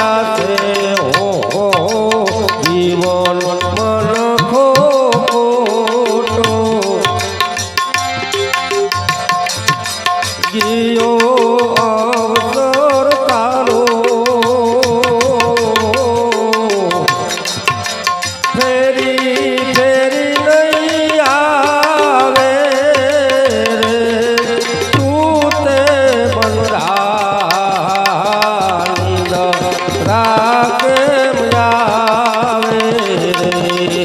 જાતે હો જીવન મન ખોટો ગયો અવસર તારો ફેરી ફેરી નહીં આવે રે તું તે બંધાની દરા કેમ આવે રે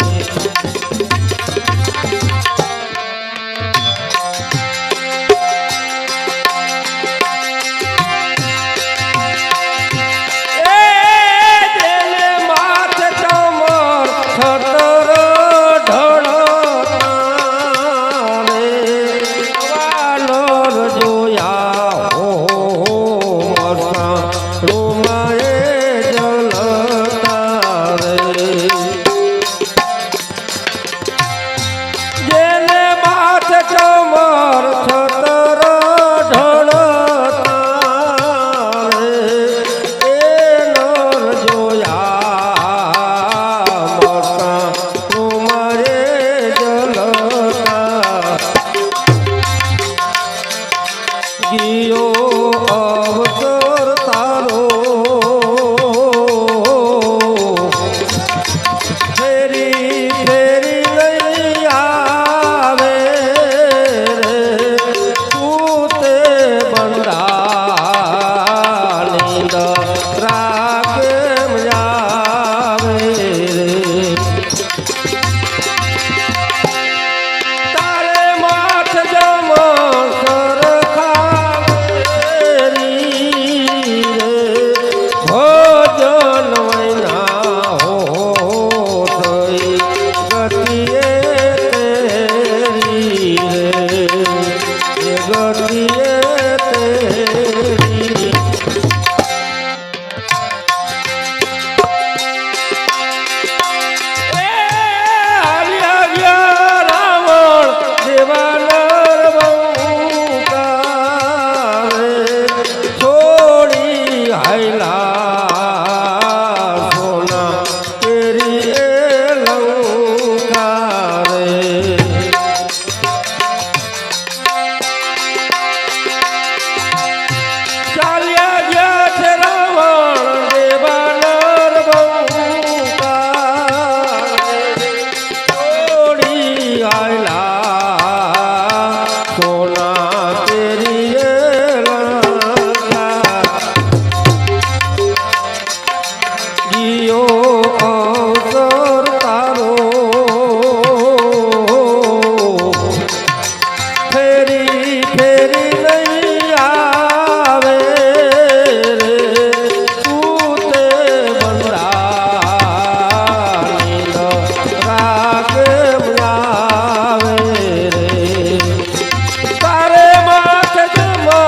ગયો અવસર તારો ફેરી ફેરી નહીં આવે રે તું તે બંધાની દરા કેમ આવે રે તારે માથ જમો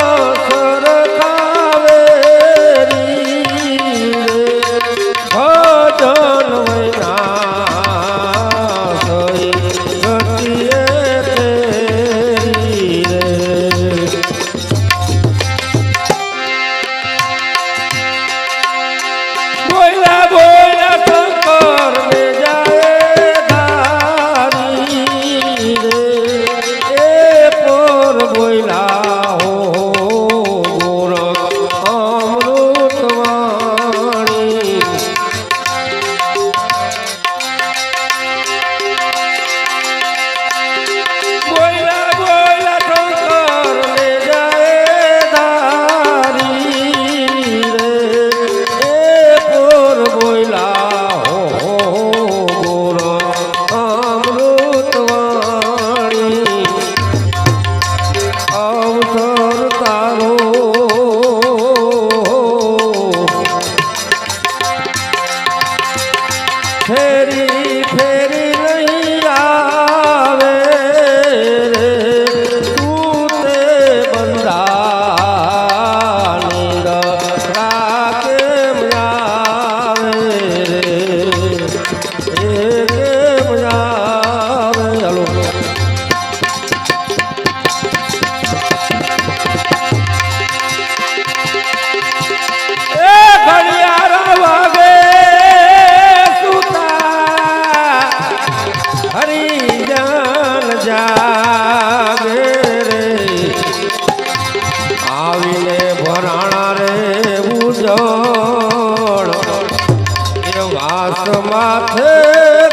વાસ માથે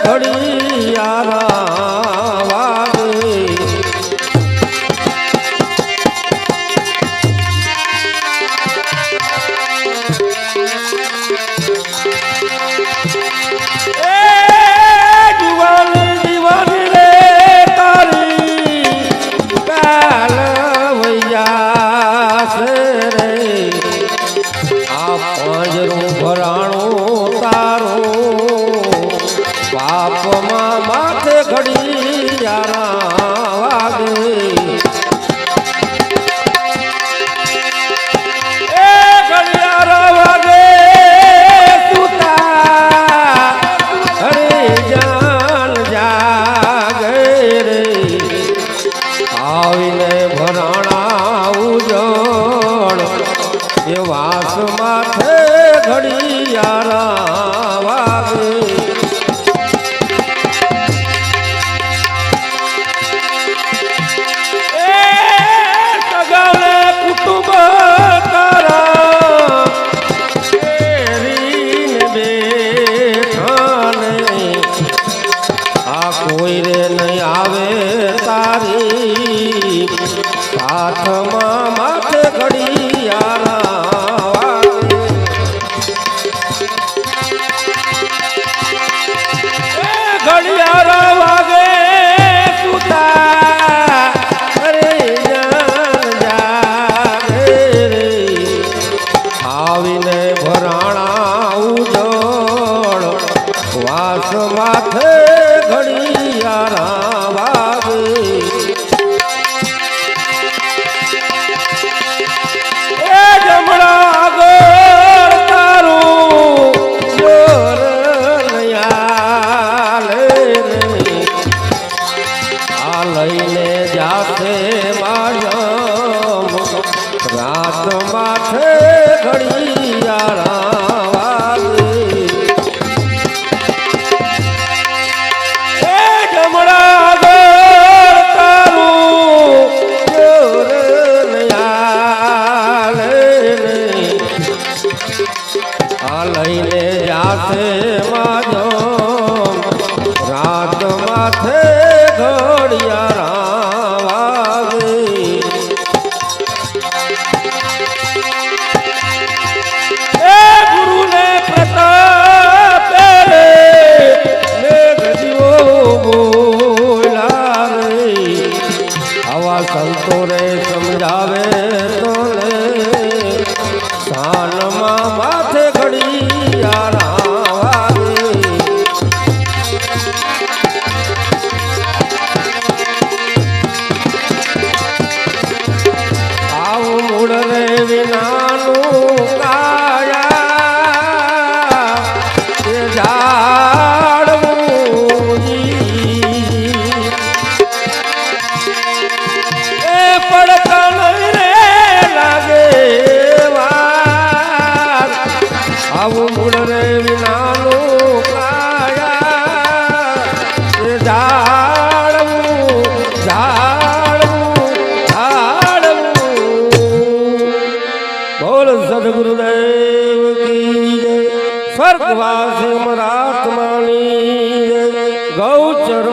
ઘડિયાળા વાગે પાપમાં માથે ઘડિયાળા વાગે એ ઘડિયાળા વાગે સુતા હરે જાન જાગે રે આવીને ભરાણા ઉજળ એ વાસ માથે ઘડિયાળા વાગે કોઈ રે નહીં આવે તારી સાથમાં માથે ઘડિયાળા વાગે ઘડિયાળા વાગે સુતા અરે જાન જાગે રે આવીને ભરાણા ઉજળ વાસ માથે ઘડિયાળા વાગે એ જમણા આગળ તારું જોર નયાલે રે આ લઈને જાતે માજમ રાત માથે ઘડિયાળા વાગે લઈને જાતે માજો રાત માથે ઘડિયાળા વાગે એ ગુરુને પ્રતાપે મેઘજીઓ બોલા રે આવા સંતો રે સમજાવે તો લે સાનમાં માથે ઘડિયાળા વાગે આવું મૂળ રે વિનાનું કાયા એ ઝાડવું એ પડતા નહીં રે લાગે આવું મૂળ રે વિનાનું કાયા એ ઝાડવું ઝાડવું ઝાડવું બોલ સદગુરુદેવ કી જય સ્વર્ગવાસી મરાત્માની જય ગૌચર